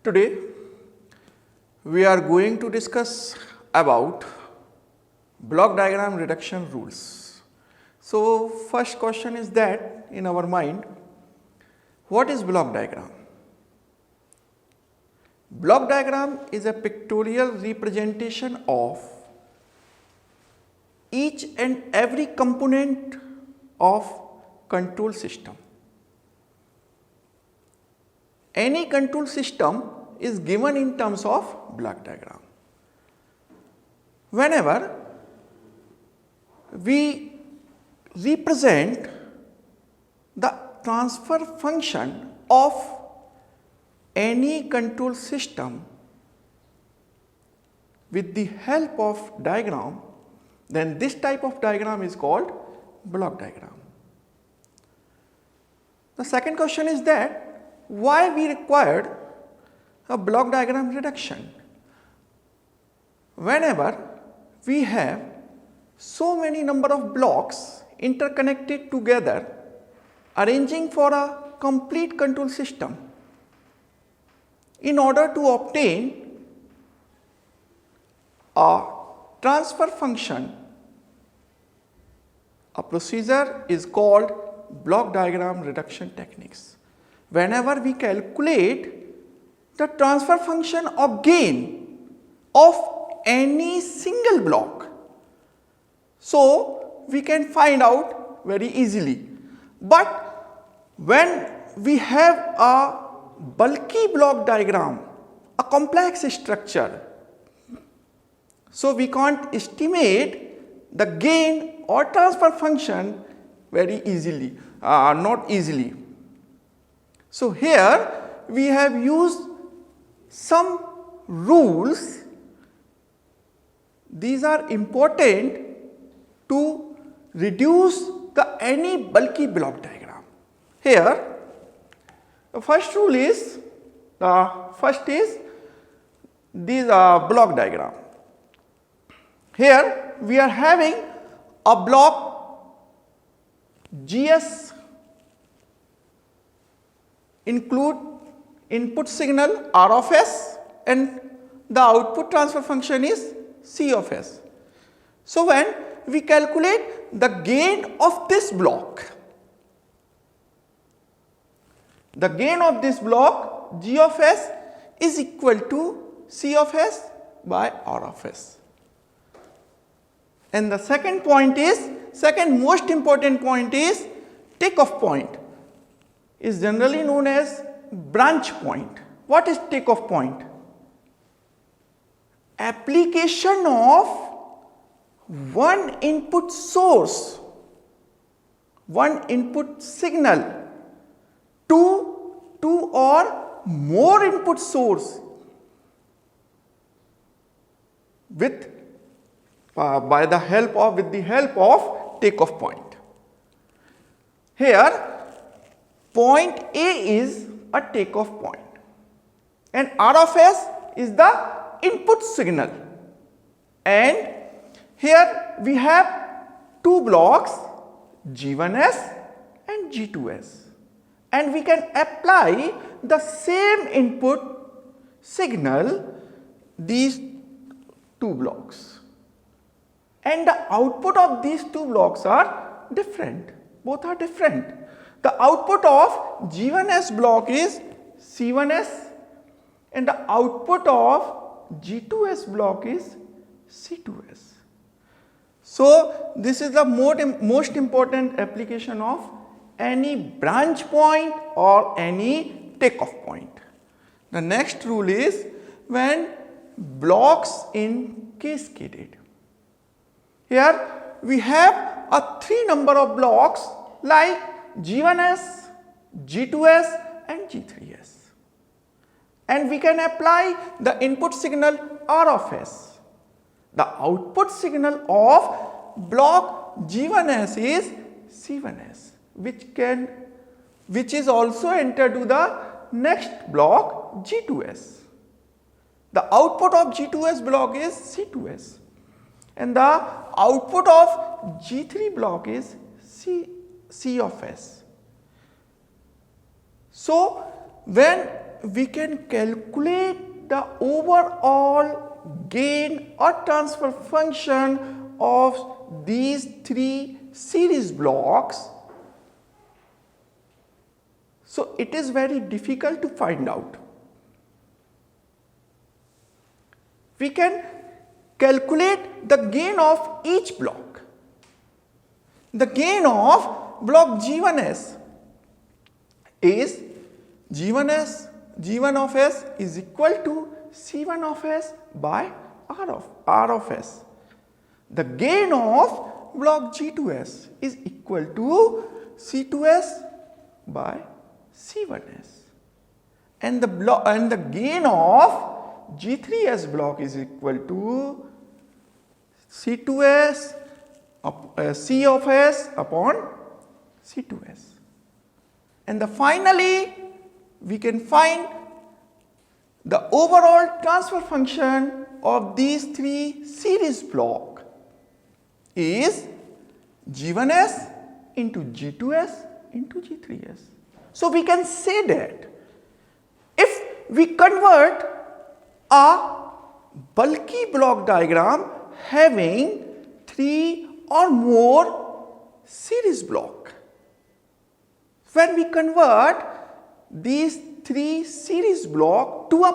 Today we are going to discuss about block diagram reduction rules. So, first question is that in our mind, what is block diagram? Block diagram is a pictorial representation of each and every component of control system. Any control system is given in terms of block diagram. Whenever we represent the transfer function of any control system with the help of diagram, then this type of diagram is called block diagram. The second question is that why we required a block diagram reduction? Whenever we have so many number of blocks interconnected together, arranging for a complete control system, in order to obtain a transfer function, a procedure is called block diagram reduction techniques. Whenever we calculate the transfer function of gain of any single block, so we can find out very easily. But when we have a bulky block diagram, a complex structure, so we can't estimate the gain or transfer function very easily, not easily. So, here we have used some rules. These are important to reduce any bulky block diagram. Here, the first rule is, these block diagram. Here we are having a block GS include input signal R of S and the output transfer function is C of S. So, when we calculate the gain of this block, the gain of this block G of S is equal to C of S by R of S. And the second most important point is takeoff point, is generally known as branch point. What is takeoff point? Application of one input source, one input signal to two or more input source with the help of takeoff point. Here point A is a takeoff point and R of S is the input signal, and here we have two blocks G1S and G2S, and we can apply the same input signal these two blocks, and the output of these two blocks are different, both are different. The output of G1S block is C1S and the output of G2S block is C2S. So, this is the most important application of any branch point or any takeoff point. The next rule is when blocks in cascaded. Here we have a 3 number of blocks like G1S, G2S and G3S, and we can apply the input signal R of S. The output signal of block G1S is C1S, which is also entered to the next block G2S. The output of G2S block is C2S and the output of G3 block is C of S. So, when we can calculate the overall gain or transfer function of these three series blocks. So it is very difficult to find out. We can calculate the gain of each block. The gain of block G1s is G1 of S is equal to C1 of S by R of S. The gain of block G2s is equal to C2s by C1s. And the gain of G3s block is equal to C2s C of S upon C2s. And finally, we can find the overall transfer function of these three series block is G1s into G2s into G3s. So we can say that if we convert a bulky block diagram having three or more series block, when we convert these three series block to a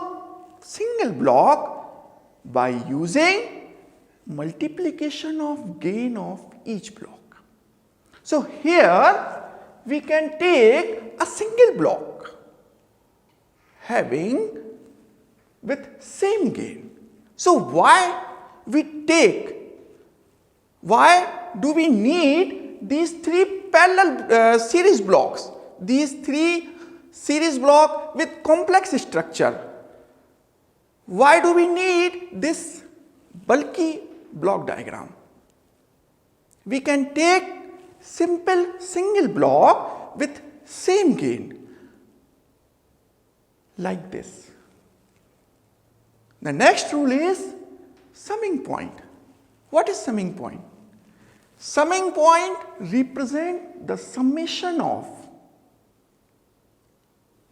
single block by using multiplication of gain of each block. So here we can take a single block having with same gain. So why do we need these three parallel series blocks? These three series block with complex structure. Why do we need this bulky block diagram? We can take simple single block with same gain like this. The next rule is summing point. What is summing point? Summing point represent the summation of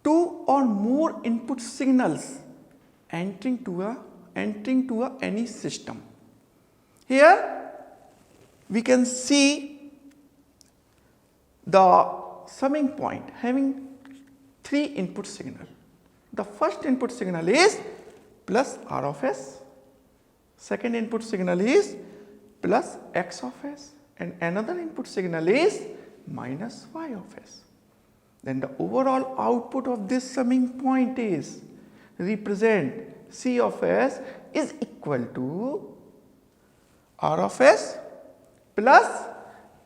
two or more input signals entering to any system. Here we can see the summing point having three input signal. The first input signal is plus R of S, second input signal is plus X of S, and another input signal is minus Y of S. Then the overall output of this summing point is represent C of S is equal to R of S plus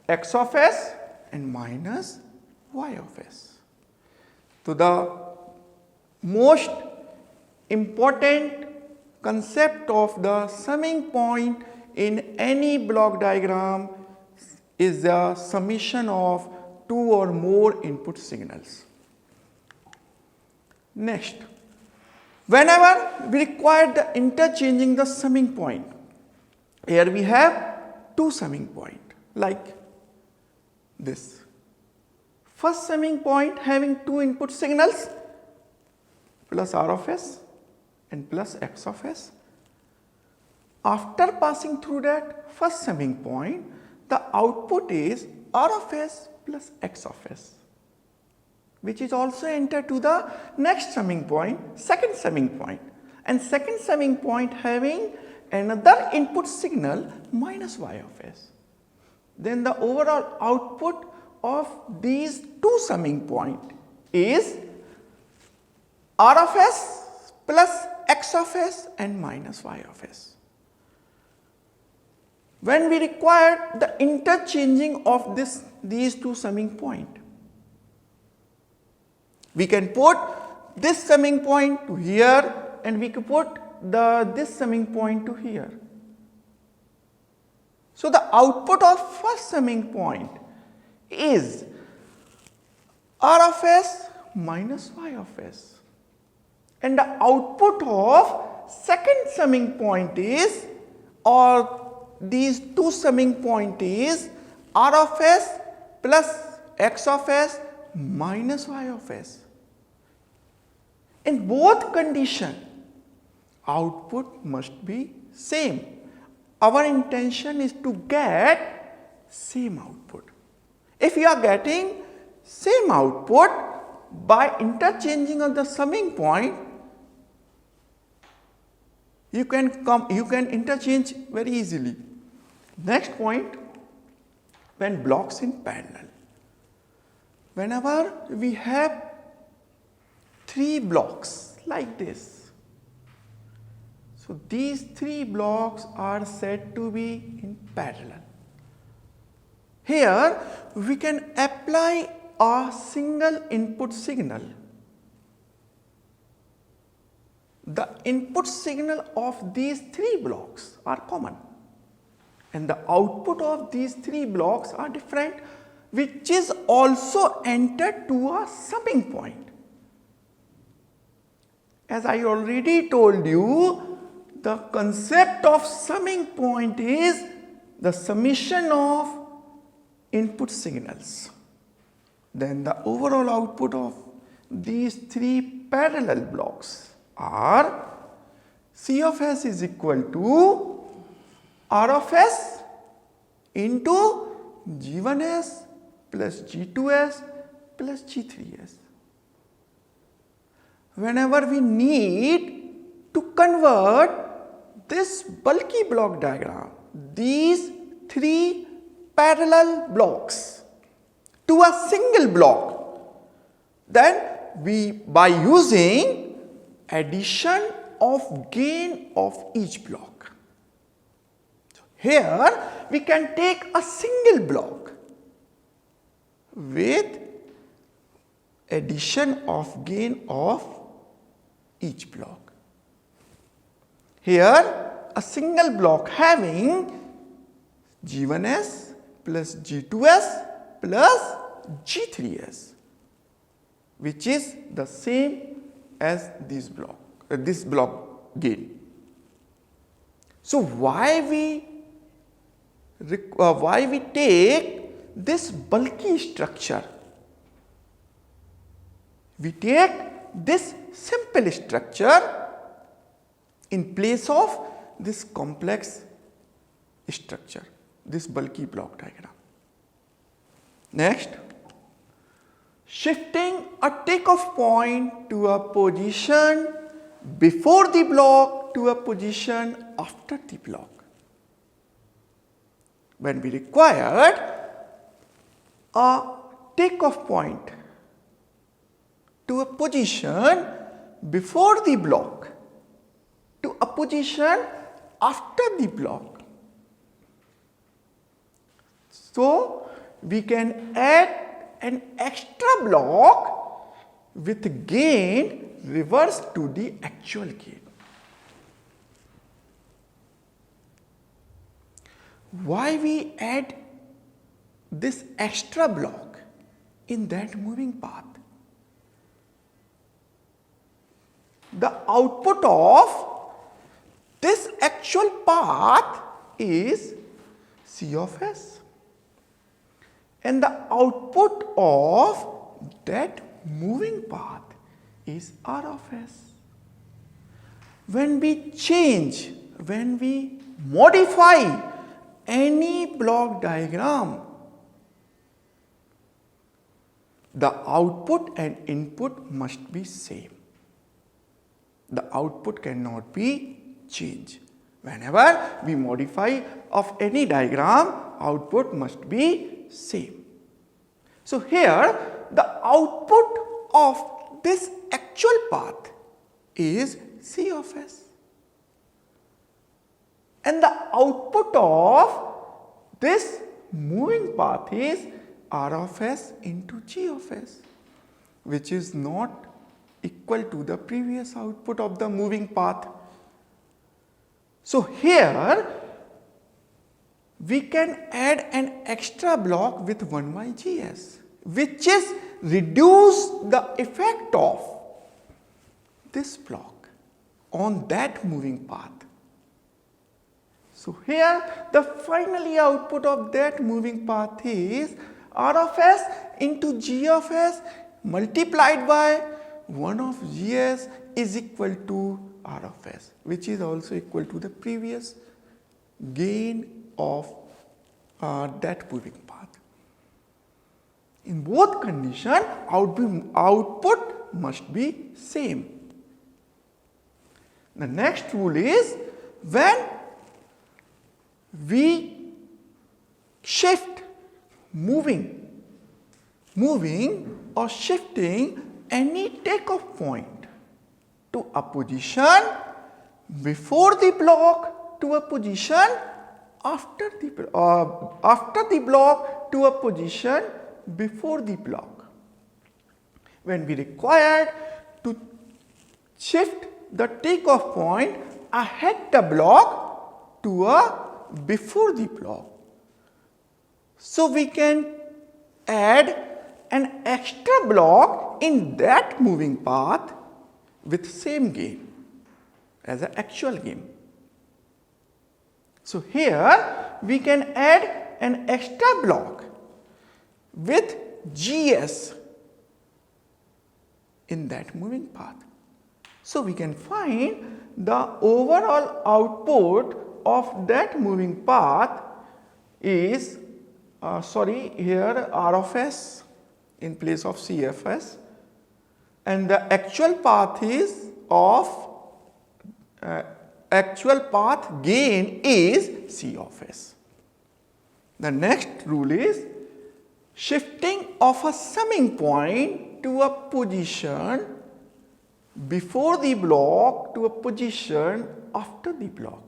X of S and minus Y of S. So the most important concept of the summing point in any block diagram is the summation of two or more input signals. Next, whenever we require the interchanging the summing point, here we have two summing point like this. First summing point having two input signals plus R of S and plus X of S. After passing through that first summing point, the output is R of S plus X of S, which is also entered to the next summing point, second summing point, and second summing point having another input signal minus Y of S. Then the overall output of these two summing point is R of S plus X of S and minus Y of S. When we require the interchanging of these two summing point, we can put this summing point to here and we can put this summing point to here. So the output of first summing point is R of S minus Y of S, and the output of second summing point is, or these two summing point is R of S plus X of S minus Y of S. In both condition, output must be same. Our intention is to get same output. If you are getting same output by interchanging of the summing point, you can interchange very easily. Next point, when blocks in parallel. Whenever we have 3 blocks like this, so these 3 blocks are said to be in parallel. Here we can apply a single input signal. The input signal of these 3 blocks are common and the output of these 3 blocks are different, which is also entered to a summing point. As I already told you, the concept of summing point is the summation of input signals. Then the overall output of these 3 parallel blocks are C of s is equal to R of s into G1s plus G2s plus G3s. Whenever we need to convert this bulky block diagram, these 3 parallel blocks to a single block, then we by using addition of gain of each block. So here we can take a single block with addition of gain of each block. Here a single block having G1s plus G2s plus G3s, which is the same as this block gain. So why we take this bulky structure? We take this simple structure in place of this complex structure, this bulky block diagram. Next, shifting a takeoff point to a position before the block to a position after the block. When we required a takeoff point to a position before the block to a position after the block. So we can add an extra block with gain reversed to the actual gain. Why we add this extra block in that moving path? The output of this actual path is C of s, and the output of that moving path is R of s. When we change, when we modify any block diagram, the output and input must be same. The output cannot be changed. Whenever we modify of any diagram, output must be same. So here the output of this actual path is C of s, and the output of this moving path is R of s into G of s, which is not equal to the previous output of the moving path. So here we can add an extra block with 1 by Gs, which is reduce the effect of this block on that moving path. So here the finally output of that moving path is R of s into G of s multiplied by 1 of GS is equal to R of S, which is also equal to the previous gain of that moving path. In both conditions, output must be same. The next rule is when we shift moving or shifting any takeoff point to a position before the block to a position after the block to a position before the block. When we required to shift the takeoff point ahead the block to a before the block. So we can add an extra block in that moving path with same gain as an actual gain. So here we can add an extra block with GS in that moving path. So we can find the overall output of that moving path is here R of S in place of CFS, and the actual path is actual path gain is C of S. The next rule is shifting of a summing point to a position before the block to a position after the block.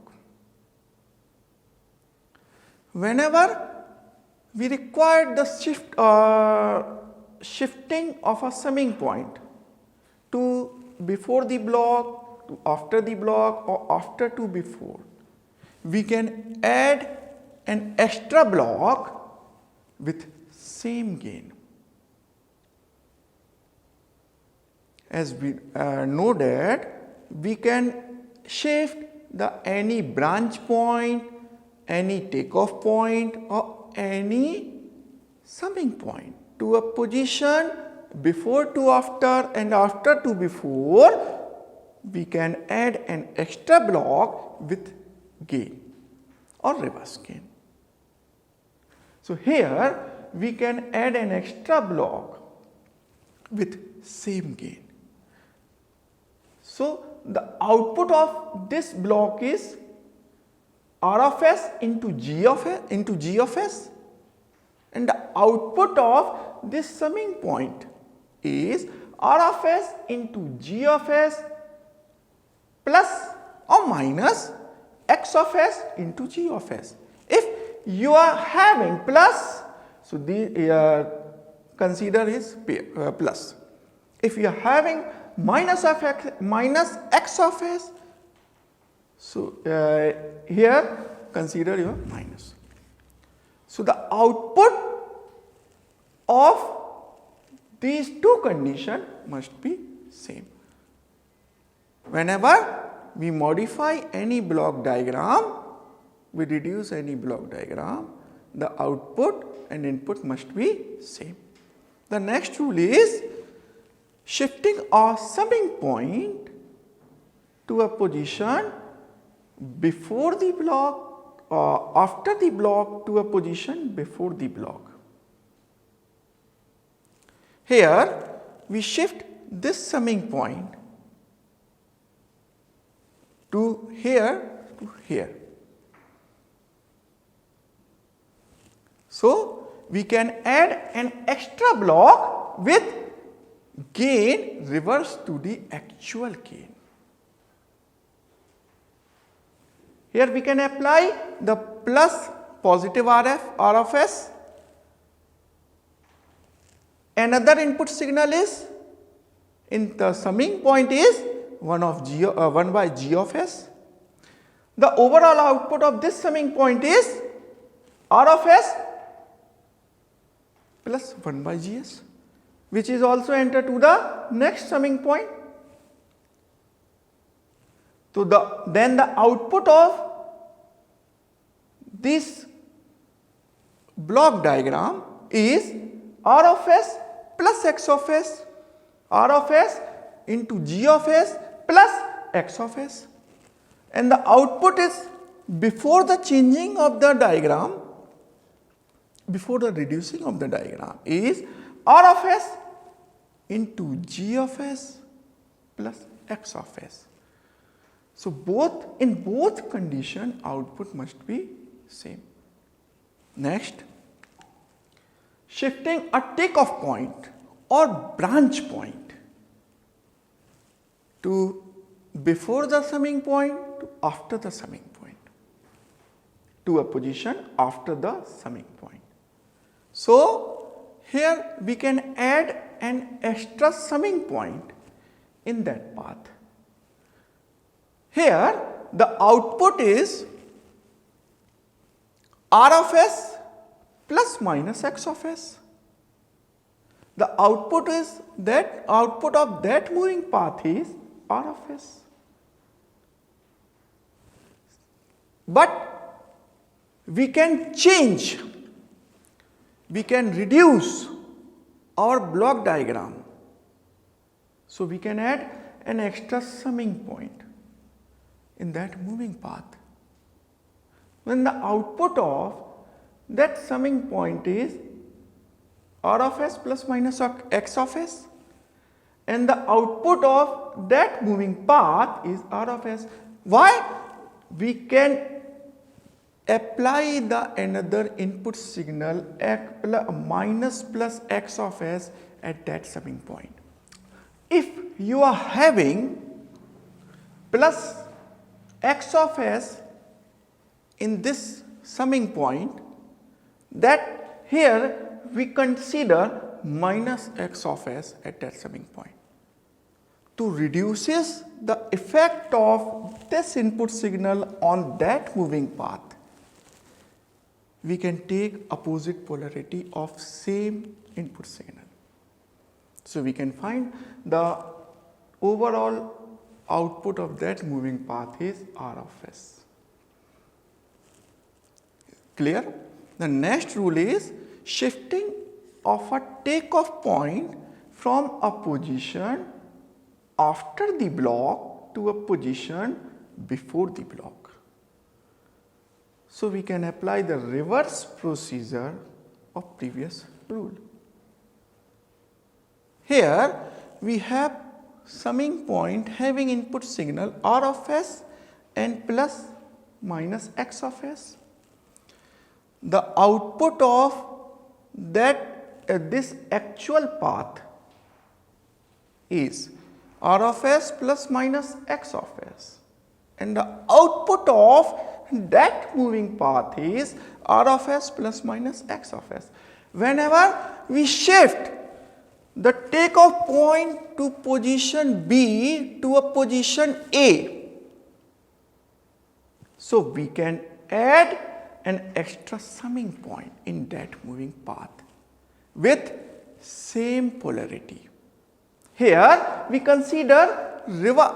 Whenever we require the shifting of a summing point to before the block to after the block or after to before, we can add an extra block with same gain. As we know that we can shift the any branch point, any takeoff point or any summing point to a position before to after and after to before, we can add an extra block with gain or reverse gain. So here we can add an extra block with same gain. So the output of this block is R of S into G of S, and the output of this summing point is R of S into G of S plus or minus X of S into G of S. If you are having plus, so the consider is plus. If you are having minus X of S, so here consider your minus. So the output of these two conditions must be same. Whenever we modify any block diagram, we reduce any block diagram, the output and input must be same. The next rule is shifting a summing point to a position before the block or after the block to a position before the block. Here we shift this summing point to here to here. So we can add an extra block with gain reverse to the actual gain. Here we can apply the plus positive R of S. Another input signal is in the summing point is 1 by G of S. The overall output of this summing point is R of S plus 1 by GS, which is also entered to the next summing point. So then the output of this block diagram is R of S plus X of S, R of S into g of s plus x of s, and the output is before the changing of the diagram, before the reducing of the diagram, is r of s into g of s plus x of s. So in both condition output must be same. Next, shifting a takeoff point or branch point to before the summing point to after the summing point, to a position after the summing point. So here we can add an extra summing point in that path. Here the output is r of s plus minus x of s. The output is that output of that moving path is r of s. But we can change, we can reduce our block diagram. So we can add an extra summing point in that moving path. When the output of that summing point is r of s plus minus x of s, and the output of that moving path is r of s. Why? We can apply the another input signal minus plus x of s at that summing point. If you are having plus x of s in this summing point, that here we consider minus x of s at that summing point. To reduces the effect of this input signal on that moving path, we can take opposite polarity of same input signal. So we can find the overall output of that moving path is r of s. Clear? The next rule is shifting of a takeoff point from a position after the block to a position before the block. So we can apply the reverse procedure of previous rule. Here we have summing point having input signal r of s and plus minus x of s. The output of that this actual path is r of s plus minus x of s, and the output of that moving path is r of s plus minus x of s. Whenever we shift the takeoff point to position B to a position A, so we can add an extra summing point in that moving path with same polarity. Here we consider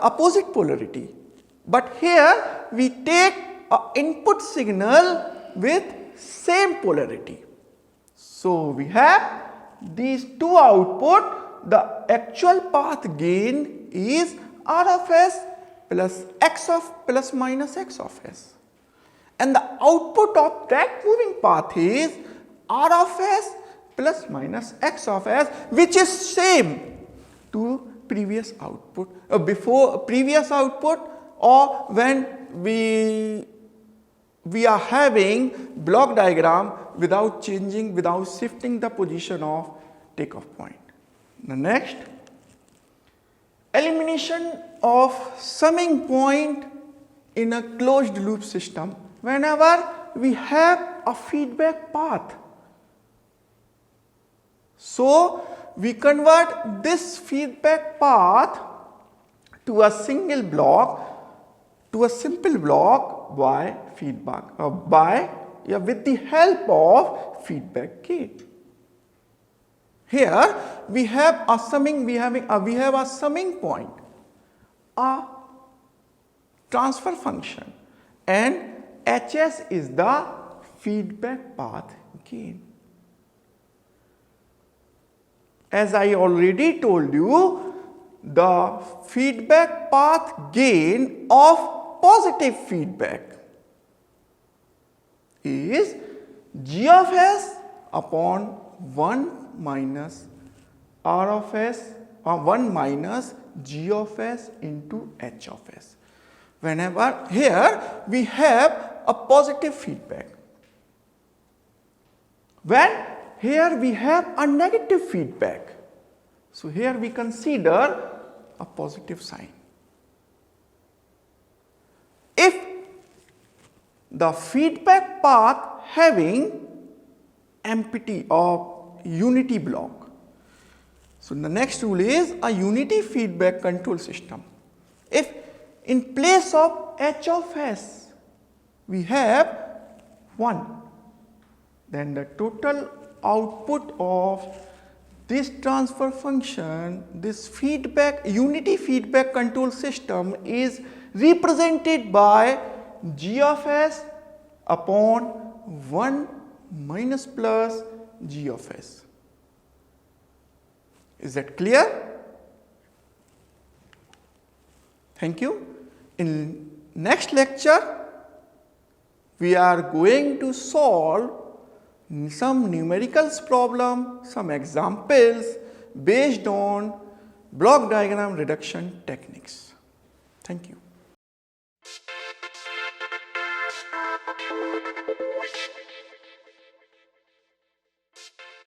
opposite polarity, but here we take an input signal with same polarity. So we have these two output. The actual path gain is r of s plus x of plus minus x of s, and the output of that moving path is r of s plus minus x of s, which is same to previous output, before previous output, or when we are having block diagram without changing, without shifting the position of takeoff point. The next, elimination of summing point in a closed loop system. Whenever we have a feedback path, so we convert this feedback path to a single block, to a simple block by feedback, with the help of feedback gate. Here we have a summing, we have a summing point, a transfer function, and Hs is the feedback path gain. As I already told you, the feedback path gain of positive feedback is G of S upon 1 minus R of S or 1 minus G of S into H of S. Whenever here we have a positive feedback. When here we have a negative feedback. So here we consider a positive sign. If the feedback path having empty or unity block. So the next rule is a unity feedback control system. If in place of H of S we have 1, then the total output of this transfer function, this feedback, unity feedback control system is represented by G of S upon 1 minus plus G of S. Is that clear? Thank you. In next lecture, we are going to solve some numericals problem, some examples based on block diagram reduction techniques. Thank you.